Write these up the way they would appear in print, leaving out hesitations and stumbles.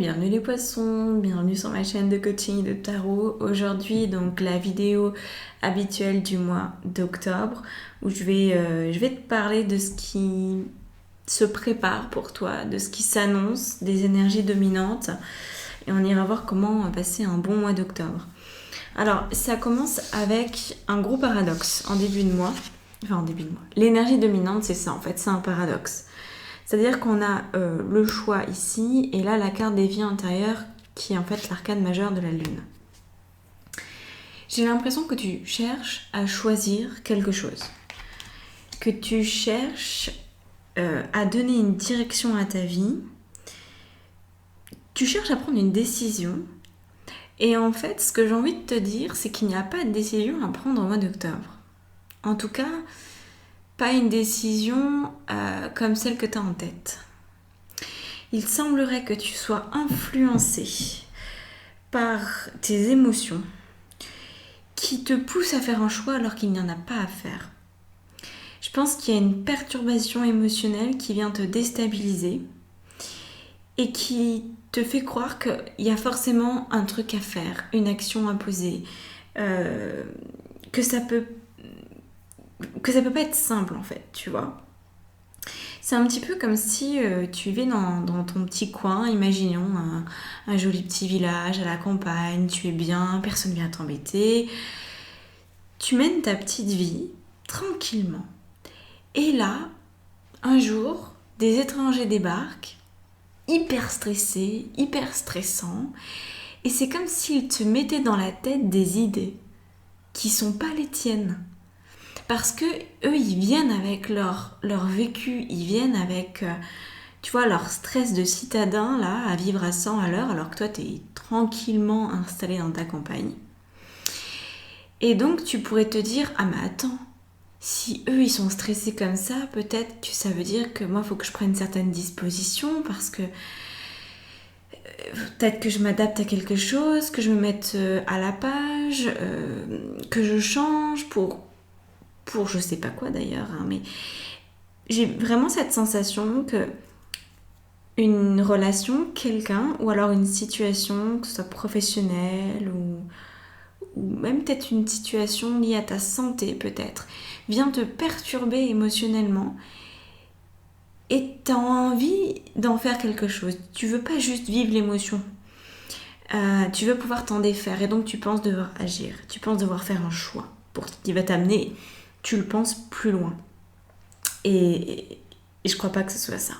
bienvenue les poissons, bienvenue sur ma chaîne de coaching de tarot. Aujourd'hui donc la vidéo habituelle du mois d'octobre où je vais te parler de ce qui se prépare pour toi, de ce qui s'annonce, des énergies dominantes et on ira voir comment passer un bon mois d'octobre. Alors ça commence avec un gros paradoxe en début de mois, L'énergie dominante c'est ça en fait, c'est un paradoxe. C'est-à-dire qu'on a le choix ici, et là la carte des vies intérieures qui est en fait l'arcane majeur de la lune. J'ai l'impression que tu cherches à choisir quelque chose, que tu cherches à donner une direction à ta vie, tu cherches à prendre une décision, et en fait ce que j'ai envie de te dire c'est qu'il n'y a pas de décision à prendre au mois d'octobre. En tout cas, pas une décision comme celle que tu as en tête. Il semblerait que tu sois influencé par tes émotions qui te poussent à faire un choix alors qu'il n'y en a pas à faire. Je pense qu'il y a une perturbation émotionnelle qui vient te déstabiliser et qui te fait croire qu'il y a forcément un truc à faire, une action à poser, que ça peut pas être simple en fait, tu vois. C'est un petit peu comme si tu vivais dans ton petit coin, imaginons un joli petit village à la campagne, tu es bien, personne ne vient t'embêter. Tu mènes ta petite vie tranquillement. Et là, un jour, des étrangers débarquent, hyper stressés, hyper stressants, et c'est comme s'ils te mettaient dans la tête des idées qui sont pas les tiennes. Parce que eux, ils viennent avec leur vécu, ils viennent avec, tu vois, leur stress de citadin, là, à vivre à 100 à l'heure, alors que toi, tu es tranquillement installé dans ta campagne. Et donc, tu pourrais te dire, ah mais attends, si eux, ils sont stressés comme ça, peut-être que ça veut dire que moi, il faut que je prenne certaines dispositions, parce que peut-être que je m'adapte à quelque chose, que je me mette à la page, que je change pour je sais pas quoi d'ailleurs, hein, mais j'ai vraiment cette sensation que une relation, quelqu'un, ou alors une situation, que ce soit professionnelle ou même peut-être une situation liée à ta santé peut-être, vient te perturber émotionnellement et tu as envie d'en faire quelque chose. Tu veux pas juste vivre l'émotion. Tu veux pouvoir t'en défaire et donc tu penses devoir agir, tu penses devoir faire un choix qui va t'amener, tu le penses, plus loin. Et je crois pas que ce soit ça.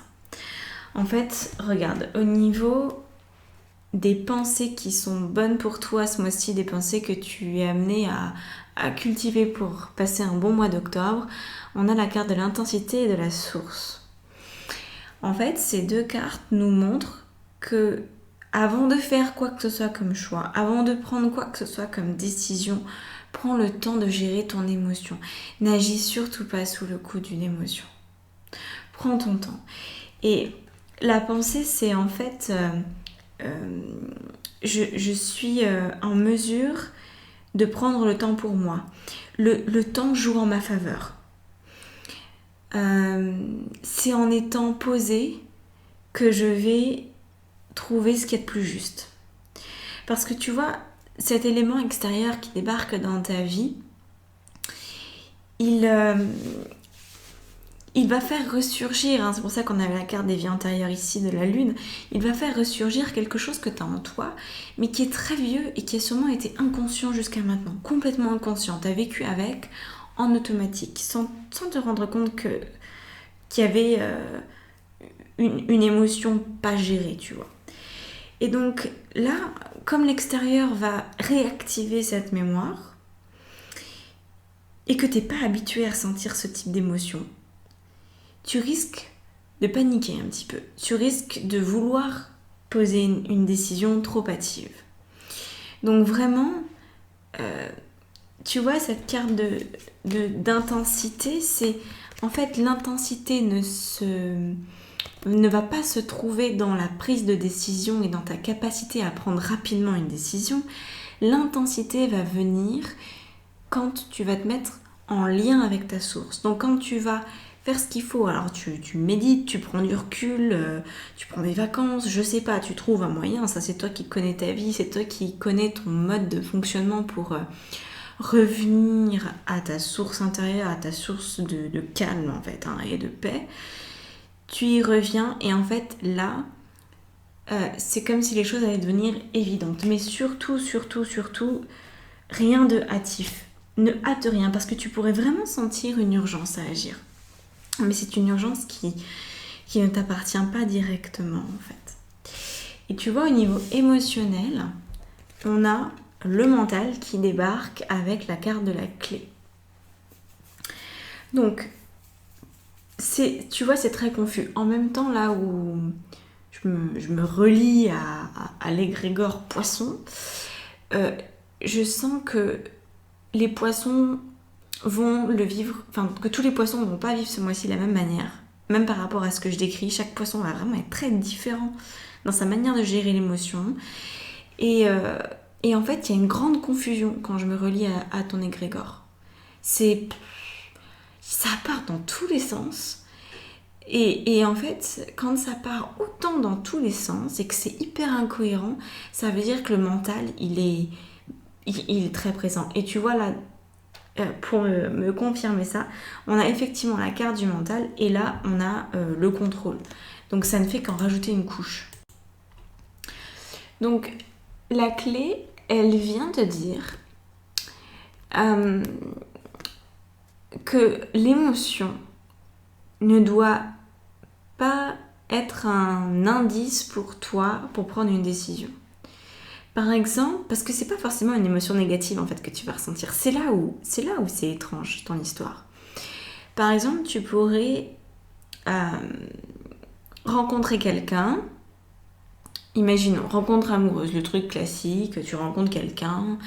En fait, regarde, au niveau des pensées qui sont bonnes pour toi ce mois-ci, des pensées que tu es amené à cultiver pour passer un bon mois d'octobre, on a la carte de l'intensité et de la source. En fait, ces deux cartes nous montrent que avant de faire quoi que ce soit comme choix, avant de prendre quoi que ce soit comme décision, prends le temps de gérer ton émotion. N'agis surtout pas sous le coup d'une émotion. Prends ton temps. Et la pensée, c'est en fait, je suis en mesure de prendre le temps pour moi. Le temps joue en ma faveur. C'est en étant posée que je vais trouver ce qu'il y a de plus juste. Parce que tu vois, cet élément extérieur qui débarque dans ta vie, il va faire ressurgir, hein, c'est pour ça qu'on avait la carte des vies antérieures ici de la lune, il va faire ressurgir quelque chose que tu as en toi, mais qui est très vieux et qui a sûrement été inconscient jusqu'à maintenant, complètement inconscient. Tu as vécu avec en automatique, sans te rendre compte qu'il y avait une émotion pas gérée, tu vois. Et donc là, comme l'extérieur va réactiver cette mémoire et que tu n'es pas habitué à ressentir ce type d'émotion, tu risques de paniquer un petit peu. Tu risques de vouloir poser une décision trop hâtive. Donc vraiment, tu vois, cette carte d'intensité, c'est en fait l'intensité ne va pas se trouver dans la prise de décision et dans ta capacité à prendre rapidement une décision. L'intensité va venir quand tu vas te mettre en lien avec ta source. Donc quand tu vas faire ce qu'il faut. Alors tu médites, tu prends du recul, tu prends des vacances, je sais pas, tu trouves un moyen. Ça, c'est toi qui connais ta vie, c'est toi qui connais ton mode de fonctionnement pour revenir à ta source intérieure, à ta source de calme en fait, hein, et de paix. Tu y reviens et en fait là, c'est comme si les choses allaient devenir évidentes. Mais surtout, rien de hâtif. Ne hâte rien parce que tu pourrais vraiment sentir une urgence à agir. Mais c'est une urgence qui ne t'appartient pas directement en fait. Et tu vois, au niveau émotionnel, on a le mental qui débarque avec la carte de la clé. Donc, tu vois, c'est très confus. En même temps, là où je me relie à l'égrégore poisson, je sens que les poissons vont le vivre, enfin que tous les poissons ne vont pas vivre ce mois-ci de la même manière, même par rapport à ce que je décris. Chaque poisson va vraiment être très différent dans sa manière de gérer l'émotion. Et en fait, il y a une grande confusion quand je me relie à ton égrégore. Ça part dans tous les sens. Et en fait, quand ça part autant dans tous les sens et que c'est hyper incohérent, ça veut dire que le mental, il est très présent. Et tu vois là, pour me confirmer ça, on a effectivement la carte du mental et là, on a le contrôle. Donc ça ne fait qu'en rajouter une couche. Donc la clé, elle vient te dire que l'émotion ne doit pas être un indice pour toi pour prendre une décision. Par exemple, parce que c'est pas forcément une émotion négative en fait que tu vas ressentir. C'est là où c'est étrange ton histoire. Par exemple, tu pourrais rencontrer quelqu'un. Imaginons, rencontre amoureuse, le truc classique, tu rencontres quelqu'un,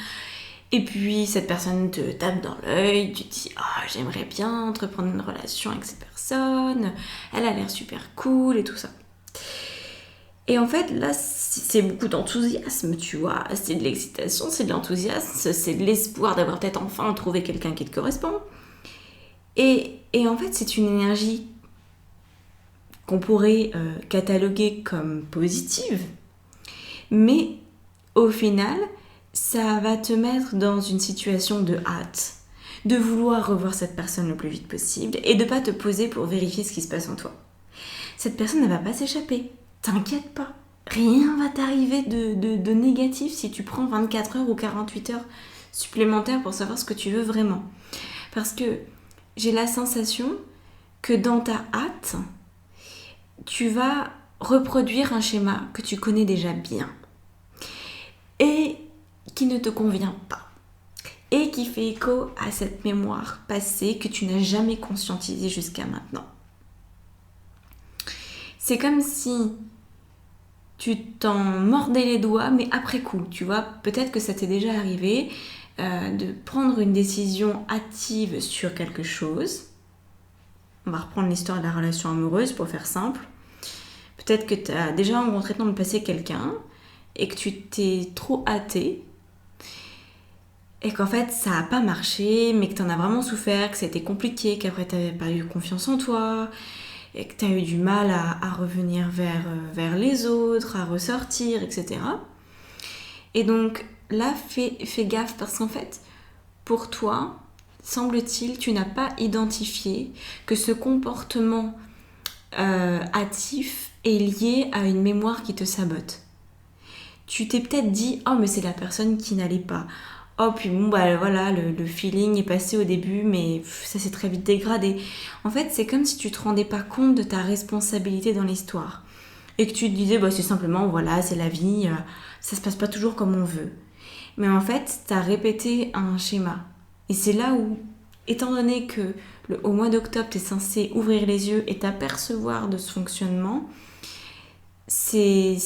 et puis cette personne te tape dans l'œil, tu te dis « Ah, j'aimerais bien entreprendre une relation avec cette personne, elle a l'air super cool et tout ça. » Et en fait, là, c'est beaucoup d'enthousiasme, tu vois, c'est de l'excitation, c'est de l'enthousiasme, c'est de l'espoir d'avoir peut-être enfin trouvé quelqu'un qui te correspond. Et en fait, c'est une énergie qu'on pourrait cataloguer comme positive, mais au final, ça va te mettre dans une situation de hâte, de vouloir revoir cette personne le plus vite possible et de pas te poser pour vérifier ce qui se passe en toi. Cette personne ne va pas s'échapper, t'inquiète pas, rien va t'arriver de négatif si tu prends 24 heures ou 48 heures supplémentaires pour savoir ce que tu veux vraiment. Parce que j'ai la sensation que dans ta hâte, tu vas reproduire un schéma que tu connais déjà bien et qui ne te convient pas et qui fait écho à cette mémoire passée que tu n'as jamais conscientisée jusqu'à maintenant. C'est comme si tu t'en mordais les doigts, mais après coup, tu vois, peut-être que ça t'est déjà arrivé de prendre une décision hâtive sur quelque chose. On va reprendre l'histoire de la relation amoureuse pour faire simple. Peut-être que tu as déjà rencontré dans le passé quelqu'un et que tu t'es trop hâté et qu'en fait ça n'a pas marché, mais que tu en as vraiment souffert, que c'était compliqué, qu'après tu n'avais pas eu confiance en toi et que tu as eu du mal à revenir vers les autres, à ressortir, etc. Et donc là, fais gaffe parce qu'en fait, pour toi, semble-t-il, tu n'as pas identifié que ce comportement hâtif est lié à une mémoire qui te sabote. Tu t'es peut-être dit « Oh, mais c'est la personne qui n'allait pas. Oh, puis bon, bah voilà, le feeling est passé au début, mais ça s'est très vite dégradé. » En fait, c'est comme si tu te rendais pas compte de ta responsabilité dans l'histoire. Et que tu te disais « Bah, c'est simplement, voilà, c'est la vie, ça se passe pas toujours comme on veut. » Mais en fait, tu as répété un schéma. Et c'est là où, étant donné que au mois d'octobre, tu es censé ouvrir les yeux et t'apercevoir de ce fonctionnement, c'est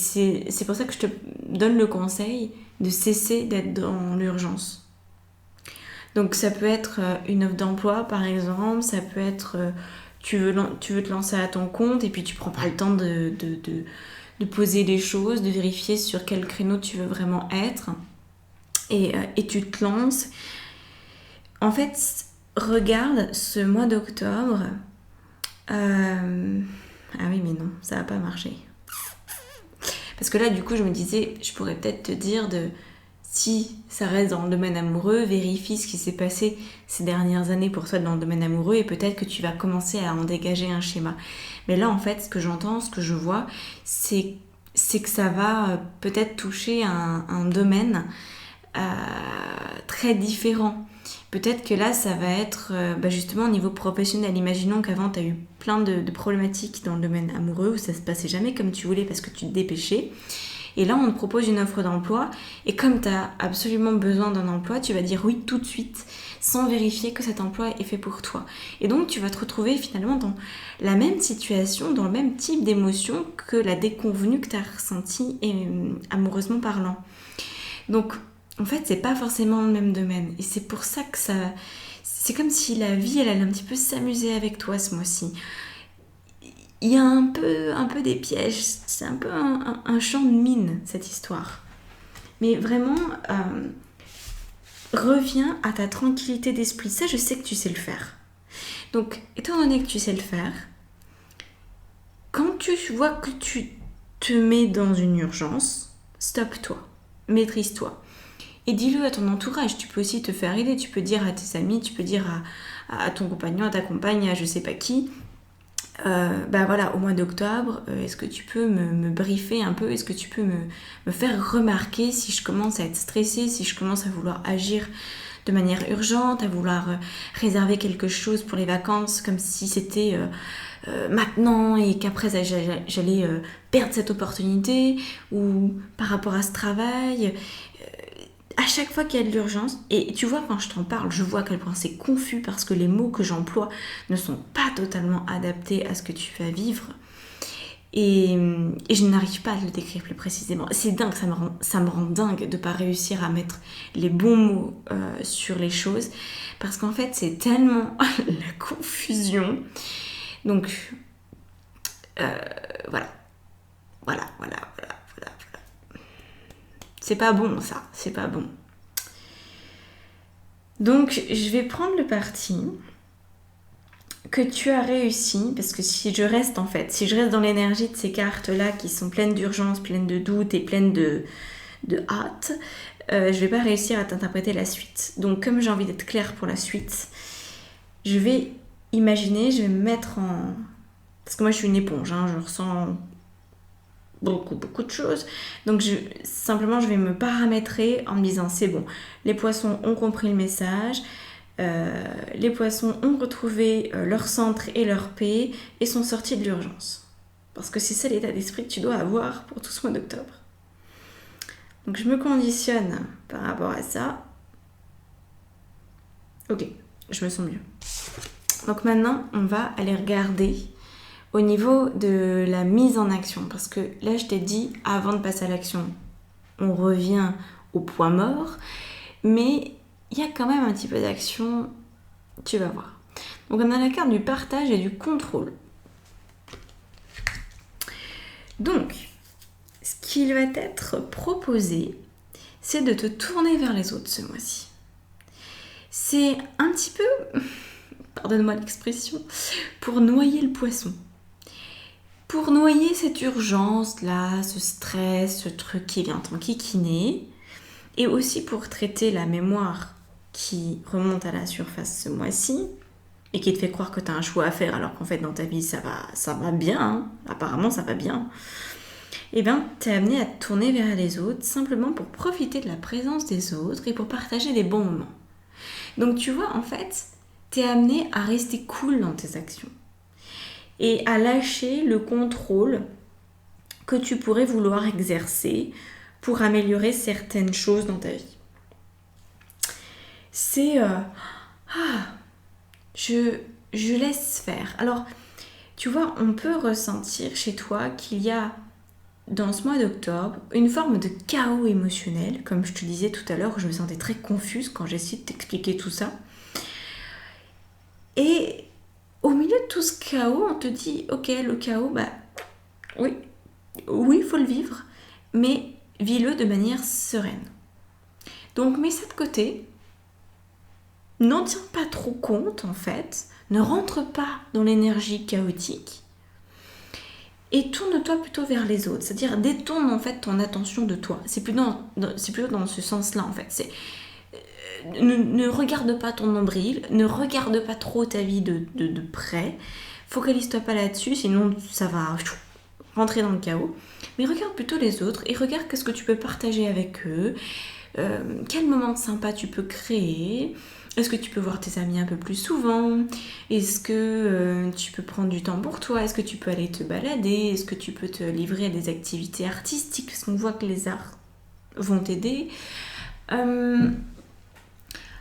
pour ça que je te donne le conseil de cesser d'être dans l'urgence. Donc ça peut être une offre d'emploi par exemple, ça peut être tu veux te lancer à ton compte et puis tu prends pas le temps de poser les choses, de vérifier sur quel créneau tu veux vraiment être et tu te lances. En fait, regarde ce mois d'octobre Ah oui, mais non, ça va pas marcher. Parce que là, du coup, je me disais, je pourrais peut-être te dire si ça reste dans le domaine amoureux, vérifie ce qui s'est passé ces dernières années pour toi dans le domaine amoureux et peut-être que tu vas commencer à en dégager un schéma. Mais là, en fait, ce que j'entends, ce que je vois, c'est que ça va peut-être toucher un domaine très différent. Peut-être que là, ça va être justement au niveau professionnel. Imaginons qu'avant, tu as eu plein de problématiques dans le domaine amoureux où ça se passait jamais comme tu voulais parce que tu te dépêchais. Et là, on te propose une offre d'emploi et comme tu as absolument besoin d'un emploi, tu vas dire oui tout de suite sans vérifier que cet emploi est fait pour toi. Et donc, tu vas te retrouver finalement dans la même situation, dans le même type d'émotion que la déconvenue que tu as ressentie amoureusement parlant. Donc, en fait, c'est pas forcément le même domaine. Et c'est pour ça que ça... C'est comme si la vie, elle allait un petit peu s'amuser avec toi ce mois-ci. Il y a un peu des pièges. C'est un peu un champ de mine, cette histoire. Mais vraiment, reviens à ta tranquillité d'esprit. Ça, je sais que tu sais le faire. Donc, étant donné que tu sais le faire, quand tu vois que tu te mets dans une urgence, stoppe-toi, maîtrise-toi. Et dis-le à ton entourage, tu peux aussi te faire aider, tu peux dire à tes amis, tu peux dire à ton compagnon, à ta compagne, à je sais pas qui, voilà, au mois d'octobre, est-ce que tu peux me briefer un peu, est-ce que tu peux me faire remarquer si je commence à être stressée, si je commence à vouloir agir de manière urgente, à vouloir réserver quelque chose pour les vacances comme si c'était maintenant et qu'après j'allais perdre cette opportunité ou par rapport à ce travail. À chaque fois qu'il y a de l'urgence, et tu vois, quand je t'en parle, je vois à quel point c'est confus parce que les mots que j'emploie ne sont pas totalement adaptés à ce que tu vas vivre. Et je n'arrive pas à le décrire plus précisément. C'est dingue, ça me rend dingue de ne pas réussir à mettre les bons mots sur les choses. Parce qu'en fait, c'est tellement la confusion. Donc, voilà. C'est pas bon, ça. C'est pas bon. Donc, je vais prendre le parti que tu as réussi, parce que si je reste dans l'énergie de ces cartes-là qui sont pleines d'urgence, pleines de doutes et pleines de hâte, je vais pas réussir à t'interpréter la suite. Donc comme j'ai envie d'être claire pour la suite, je vais imaginer, je vais me mettre en... Parce que moi je suis une éponge, hein, je ressens beaucoup de choses. Donc simplement je vais me paramétrer en me disant c'est bon, les poissons ont compris le message, les poissons ont retrouvé leur centre et leur paix et sont sortis de l'urgence. Parce que c'est ça l'état d'esprit que tu dois avoir pour tout ce mois d'octobre. Donc je me conditionne par rapport à ça. Ok, je me sens mieux. Donc maintenant, on va aller regarder au niveau de la mise en action. Parce que là, je t'ai dit, avant de passer à l'action, on revient au point mort. Mais il y a quand même un petit peu d'action, tu vas voir. Donc on a la carte du partage et du contrôle. Donc, ce qui va être proposé, c'est de te tourner vers les autres ce mois-ci. C'est un petit peu, pardonne-moi l'expression, pour noyer le poisson. Pour noyer cette urgence-là, ce stress, ce truc qui vient t'enquiquiner, et aussi pour traiter la mémoire qui remonte à la surface ce mois-ci, et qui te fait croire que tu as un choix à faire alors qu'en fait dans ta vie ça va bien, hein. Apparemment ça va bien, et bien t'es amené à te tourner vers les autres simplement pour profiter de la présence des autres et pour partager des bons moments. Donc tu vois, en fait, t'es amené à rester cool dans tes actions et à lâcher le contrôle que tu pourrais vouloir exercer pour améliorer certaines choses dans ta vie. C'est je laisse faire. Alors, tu vois, on peut ressentir chez toi qu'il y a dans ce mois d'octobre une forme de chaos émotionnel, comme je te disais tout à l'heure, où je me sentais très confuse quand j'essaie de t'expliquer tout ça. Et au milieu de tout ce chaos, on te dit, ok, le chaos, oui, il faut le vivre, mais vis-le de manière sereine. Donc mets ça de côté n'en tiens pas trop compte en fait, ne rentre pas dans l'énergie chaotique et tourne-toi plutôt vers les autres, c'est-à-dire détourne en fait ton attention de toi. C'est plutôt dans ce sens-là en fait. Ne regarde pas ton nombril, ne regarde pas trop ta vie de près, focalise-toi pas là-dessus, sinon ça va rentrer dans le chaos. Mais regarde plutôt les autres et regarde qu'est-ce que tu peux partager avec eux, quel moment sympa tu peux créer. Est-ce que tu peux voir tes amis un peu plus souvent? Est-ce que tu peux prendre du temps pour toi? Est-ce que tu peux aller te balader? Est-ce que tu peux te livrer à des activités artistiques? Parce qu'on voit que les arts vont t'aider.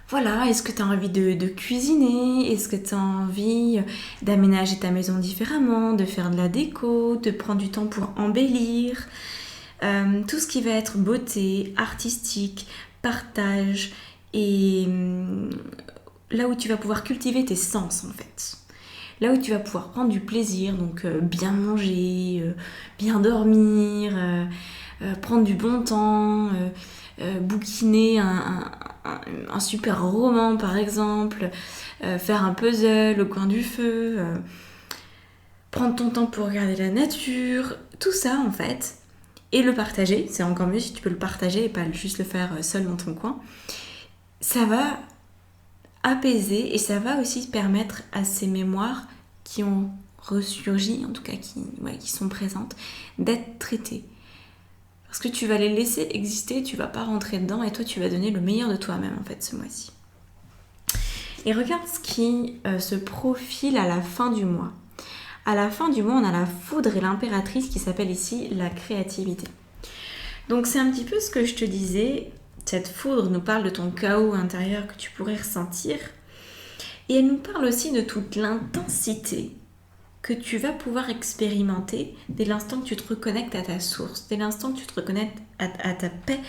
Voilà, est-ce que tu as envie de cuisiner? Est-ce que tu as envie d'aménager ta maison différemment, de faire de la déco, de prendre du temps pour embellir? Tout ce qui va être beauté, artistique, partage et là où tu vas pouvoir cultiver tes sens en fait. Là où tu vas pouvoir prendre du plaisir, donc bien manger, bien dormir, prendre du bon temps, bouquiner un super roman par exemple, faire un puzzle au coin du feu, prendre ton temps pour regarder la nature, tout ça en fait, et le partager, c'est encore mieux si tu peux le partager et pas juste le faire seul dans ton coin, ça va apaiser et ça va aussi permettre à ces mémoires qui ont ressurgi, en tout cas qui sont présentes, d'être traitées. Parce que tu vas les laisser exister, tu vas pas rentrer dedans et toi tu vas donner le meilleur de toi-même en fait ce mois-ci. Et regarde ce qui se profile à la fin du mois. À la fin du mois, on a la foudre et l'impératrice qui s'appelle ici la créativité. Donc c'est un petit peu ce que je te disais, cette foudre nous parle de ton chaos intérieur que tu pourrais ressentir et elle nous parle aussi de toute l'intensité que tu vas pouvoir expérimenter dès l'instant que tu te reconnectes à ta source, dès l'instant que tu te reconnectes à ta paix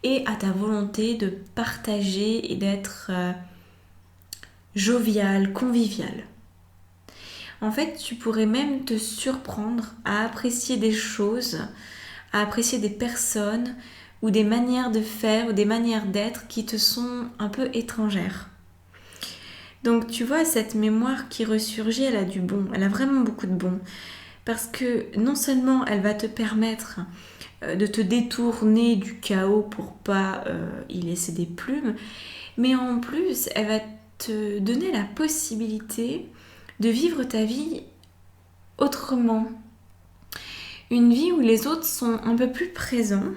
et à ta volonté de partager et d'être jovial, convivial. En fait, tu pourrais même te surprendre à apprécier des choses, à apprécier des personnes ou des manières de faire ou des manières d'être qui te sont un peu étrangères. Donc tu vois, cette mémoire qui ressurgit, elle a du bon, elle a vraiment beaucoup de bon. Parce que non seulement elle va te permettre de te détourner du chaos pour pas y laisser des plumes, mais en plus elle va te donner la possibilité de vivre ta vie autrement. Une vie où les autres sont un peu plus présents,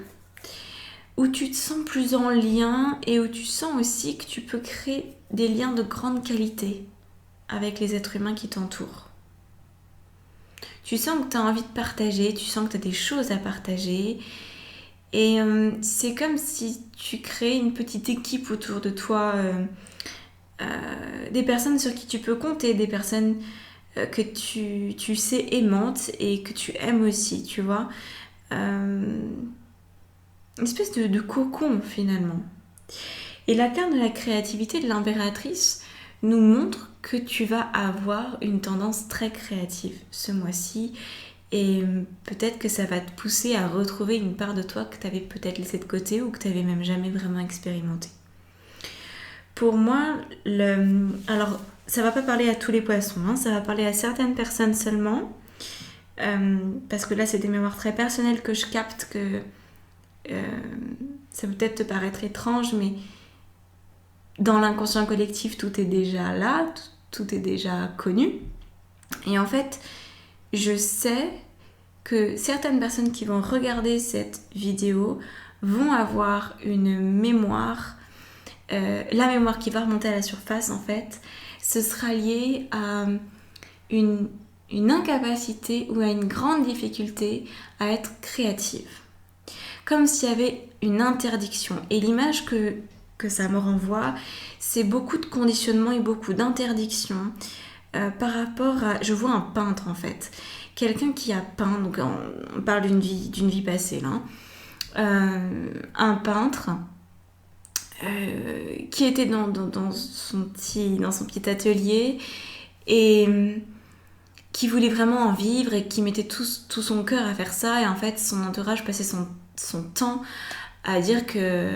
où tu te sens plus en lien et où tu sens aussi que tu peux créer des liens de grande qualité avec les êtres humains qui t'entourent. Tu sens que tu as envie de partager, tu sens que tu as des choses à partager et c'est comme si tu créais une petite équipe autour de toi, des personnes sur qui tu peux compter, des personnes que tu sais aimantes et que tu aimes aussi, tu vois. Une espèce de cocon finalement. Et la carte de la créativité de l'impératrice nous montre que tu vas avoir une tendance très créative ce mois-ci et peut-être que ça va te pousser à retrouver une part de toi que tu avais peut-être laissée de côté ou que tu n'avais même jamais vraiment expérimenté. Pour moi, alors ça va pas parler à tous les poissons, hein, ça va parler à certaines personnes seulement, parce que là c'est des mémoires très personnelles que je capte, que ça peut peut-être te paraître étrange, mais dans l'inconscient collectif, tout est déjà là, tout est déjà connu. Et en fait, je sais que certaines personnes qui vont regarder cette vidéo vont avoir une mémoire, la mémoire qui va remonter à la surface en fait, ce sera lié à une incapacité ou à une grande difficulté à être créative. Comme s'il y avait une interdiction. Et l'image que ça me renvoie, c'est beaucoup de conditionnement et beaucoup d'interdiction par rapport à... Je vois un peintre en fait. Quelqu'un qui a peint, donc on parle d'une vie passée là. Un peintre qui était dans son petit atelier et qui voulait vraiment en vivre et qui mettait tout son cœur à faire ça. Et en fait, son entourage passait son temps à dire que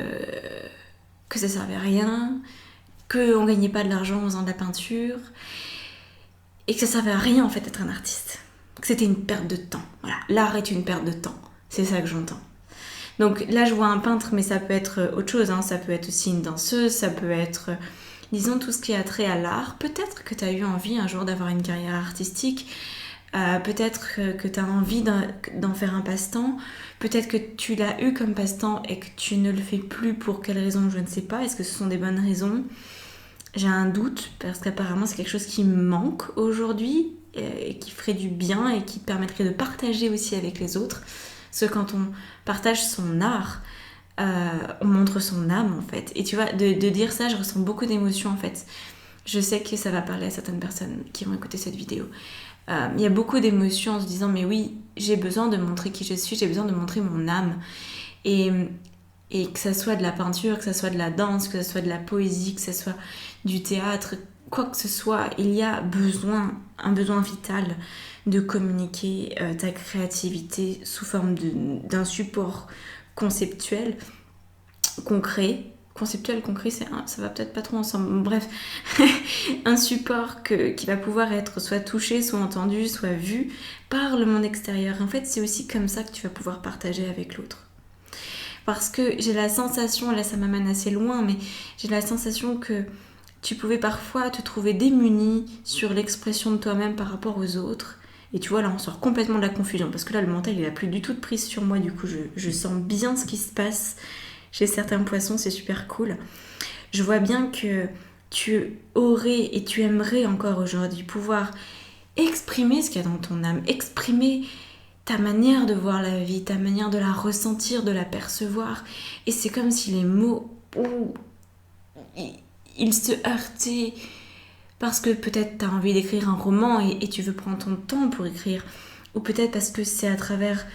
ça servait à rien, qu'on gagnait pas de l'argent en faisant de la peinture, et que ça servait à rien en fait d'être un artiste. Que c'était une perte de temps. Voilà, l'art est une perte de temps. C'est ça que j'entends. Donc là, je vois un peintre, mais ça peut être autre chose. Hein. Ça peut être aussi une danseuse, ça peut être, disons, tout ce qui a trait à l'art. Peut-être que tu as eu envie un jour d'avoir une carrière artistique. Peut-être que tu as envie d'en faire un passe-temps. Peut-être que tu l'as eu comme passe-temps et que tu ne le fais plus pour quelle raison, je ne sais pas. Est-ce que ce sont des bonnes raisons ? J'ai un doute, parce qu'apparemment c'est quelque chose qui me manque aujourd'hui et qui ferait du bien et qui te permettrait de partager aussi avec les autres. Parce que quand on partage son art, on montre son âme en fait. Et tu vois, de dire ça, je ressens beaucoup d'émotions en fait. Je sais que ça va parler à certaines personnes qui vont écouter cette vidéo. Il y a beaucoup d'émotions en se disant mais oui, j'ai besoin de montrer qui je suis, j'ai besoin de montrer mon âme. Et que ça soit de la peinture, que ça soit de la danse, que ça soit de la poésie, que ça soit du théâtre, quoi que ce soit, il y a un besoin vital de communiquer ta créativité sous forme d'un support conceptuel, concret. Conceptuel, concret, ça va peut-être pas trop ensemble. Bref, un support qui va pouvoir être soit touché, soit entendu, soit vu par le monde extérieur. En fait, c'est aussi comme ça que tu vas pouvoir partager avec l'autre. Parce que j'ai la sensation, là ça m'amène assez loin, mais j'ai la sensation que tu pouvais parfois te trouver démuni sur l'expression de toi-même par rapport aux autres. Et tu vois, là on sort complètement de la confusion, parce que là le mental il a plus du tout de prise sur moi, du coup je sens bien ce qui se passe chez certains poissons, c'est super cool. Je vois bien que tu aurais et tu aimerais encore aujourd'hui pouvoir exprimer ce qu'il y a dans ton âme, exprimer ta manière de voir la vie, ta manière de la ressentir, de la percevoir. Et c'est comme si les mots, ils se heurtaient parce que peut-être tu as envie d'écrire un roman et tu veux prendre ton temps pour écrire. Ou peut-être parce que c'est à travers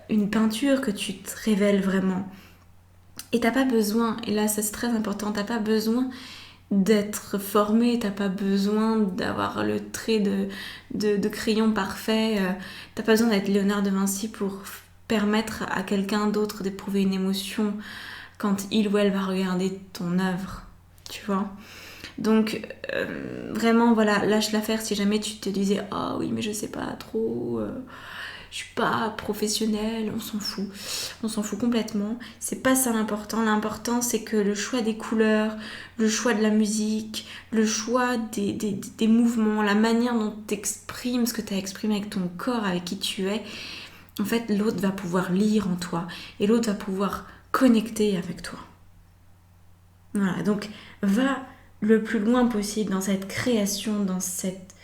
une peinture que tu te révèles vraiment. Et t'as pas besoin, et là ça c'est très important, t'as pas besoin d'être formé, t'as pas besoin d'avoir le trait de crayon parfait, t'as pas besoin d'être Léonard de Vinci pour permettre à quelqu'un d'autre d'éprouver une émotion quand il ou elle va regarder ton œuvre, tu vois. Donc vraiment voilà, lâche l'affaire si jamais tu te disais « Ah oui mais je sais pas trop, je suis pas professionnelle », on s'en fout complètement, c'est pas ça l'important. L'important c'est que le choix des couleurs, le choix de la musique, le choix des mouvements, la manière dont tu exprimes ce que tu as exprimé avec ton corps, avec qui tu es, en fait l'autre va pouvoir lire en toi et l'autre va pouvoir connecter avec toi. Voilà, donc va le plus loin possible dans cette création, dans cette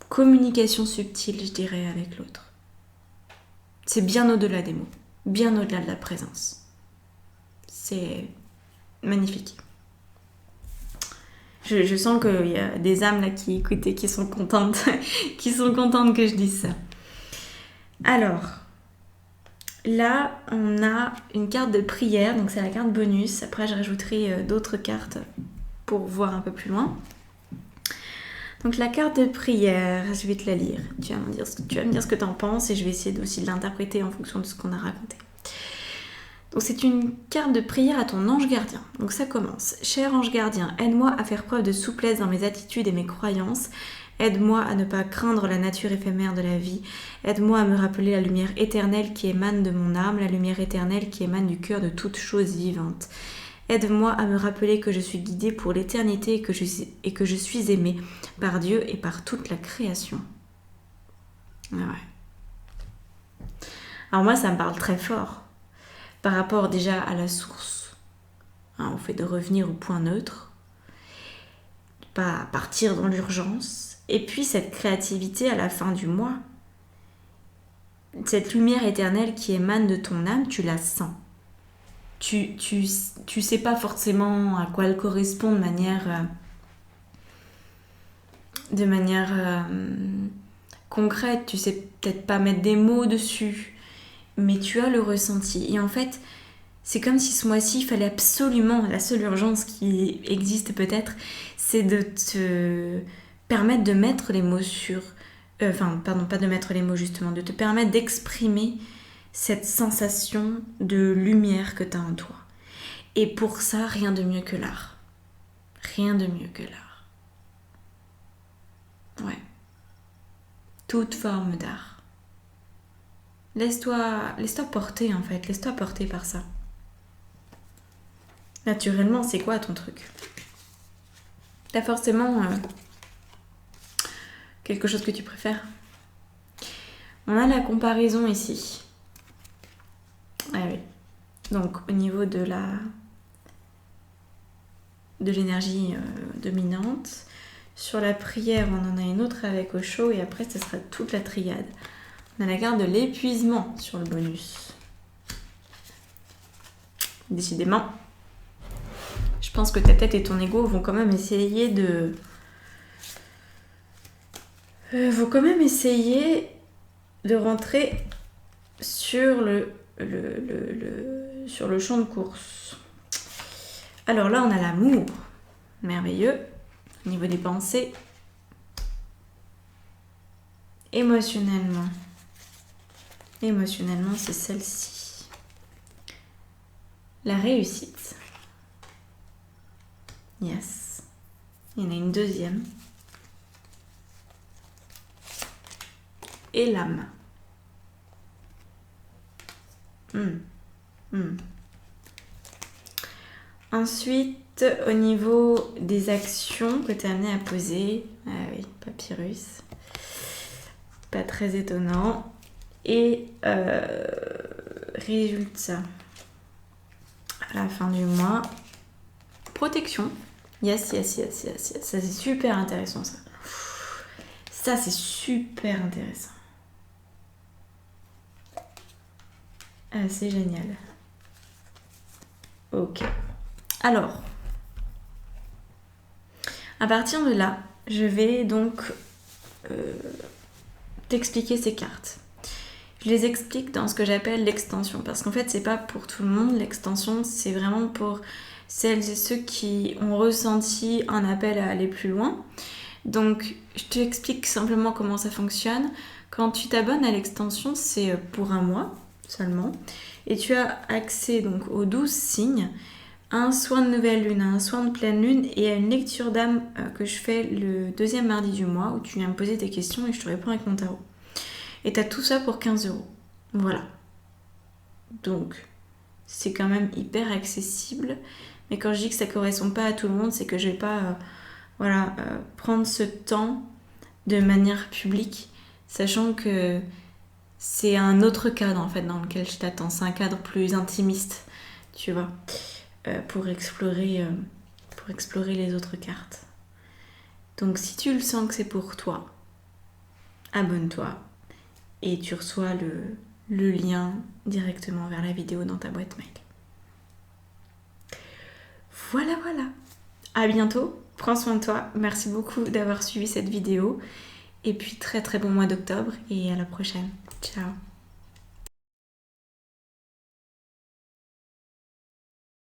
communication subtile, je dirais, avec l'autre. C'est bien au-delà des mots, bien au-delà de la présence. C'est magnifique. Je sens qu'il y a des âmes là qui écoutent et qui sont contentes, qui sont contentes que je dise ça. Alors, là, on a une carte de prière, donc c'est la carte bonus. Après, je rajouterai d'autres cartes pour voir un peu plus loin. Donc la carte de prière, je vais te la lire. Tu vas me dire ce que tu en penses et je vais essayer aussi de l'interpréter en fonction de ce qu'on a raconté. Donc c'est une carte de prière à ton ange gardien. Donc ça commence. Cher ange gardien, aide-moi à faire preuve de souplesse dans mes attitudes et mes croyances. Aide-moi à ne pas craindre la nature éphémère de la vie. Aide-moi à me rappeler la lumière éternelle qui émane de mon âme, la lumière éternelle qui émane du cœur de toute chose vivante. Aide-moi à me rappeler que je suis guidée pour l'éternité et que je suis aimée par Dieu et par toute la création. Ah ouais. Alors moi, ça me parle très fort par rapport déjà à la source, au fait de revenir au point neutre, de pas partir dans l'urgence, et puis cette créativité à la fin du mois, cette lumière éternelle qui émane de ton âme, tu la sens. Tu sais pas forcément à quoi elle correspond de manière concrète, tu sais peut-être pas mettre des mots dessus, mais tu as le ressenti. Et en fait, c'est comme si ce mois-ci, il fallait absolument, la seule urgence qui existe peut-être, c'est de te permettre de mettre les mots sur... pas de mettre les mots justement, de te permettre d'exprimer cette sensation de lumière que tu as en toi. Et pour ça, rien de mieux que l'art. Rien de mieux que l'art. Ouais. Toute forme d'art. Laisse-toi porter en fait, laisse-toi porter par ça. Naturellement, c'est quoi ton truc? T'as forcément quelque chose que tu préfères. On a la comparaison ici. Ah oui. Donc au niveau de l'énergie dominante, sur la prière, on en a une autre avec Osho et après, ce sera toute la triade. On a la carte de l'épuisement sur le bonus. Décidément, je pense que ta tête et ton ego vont quand même essayer de rentrer sur sur le champ de course. Alors là, on a l'amour. Merveilleux. Au niveau des pensées. Émotionnellement, c'est celle-ci. La réussite. Yes. Il y en a une deuxième. Et l'âme. Ensuite, au niveau des actions que tu es amené à poser, ah oui, papyrus, pas très étonnant. Et résultat, à la fin du mois, protection. Yes. Ça, c'est super intéressant, ça. Ça, c'est super intéressant. Ah, c'est génial. Ok. Alors, à partir de là, je vais donc t'expliquer ces cartes. Je les explique dans ce que j'appelle l'extension, parce qu'en fait, c'est pas pour tout le monde. L'extension, c'est vraiment pour celles et ceux qui ont ressenti un appel à aller plus loin. Donc, je t'explique simplement comment ça fonctionne. Quand tu t'abonnes à l'extension, c'est pour un mois seulement. Et tu as accès donc aux 12 signes, à un soin de nouvelle lune, à un soin de pleine lune et à une lecture d'âme que je fais le deuxième mardi du mois où tu viens me poser tes questions et je te réponds avec mon tarot. Et tu as tout ça pour 15 €. Voilà. Donc, c'est quand même hyper accessible. Mais quand je dis que ça ne correspond pas à tout le monde, c'est que je ne vais pas prendre ce temps de manière publique, sachant que c'est un autre cadre en fait dans lequel je t'attends. C'est un cadre plus intimiste, tu vois, pour explorer les autres cartes. Donc si tu le sens que c'est pour toi, abonne-toi et tu reçois le lien directement vers la vidéo dans ta boîte mail. Voilà. À bientôt, prends soin de toi. Merci beaucoup d'avoir suivi cette vidéo. Et puis très très bon mois d'octobre et à la prochaine. Ciao.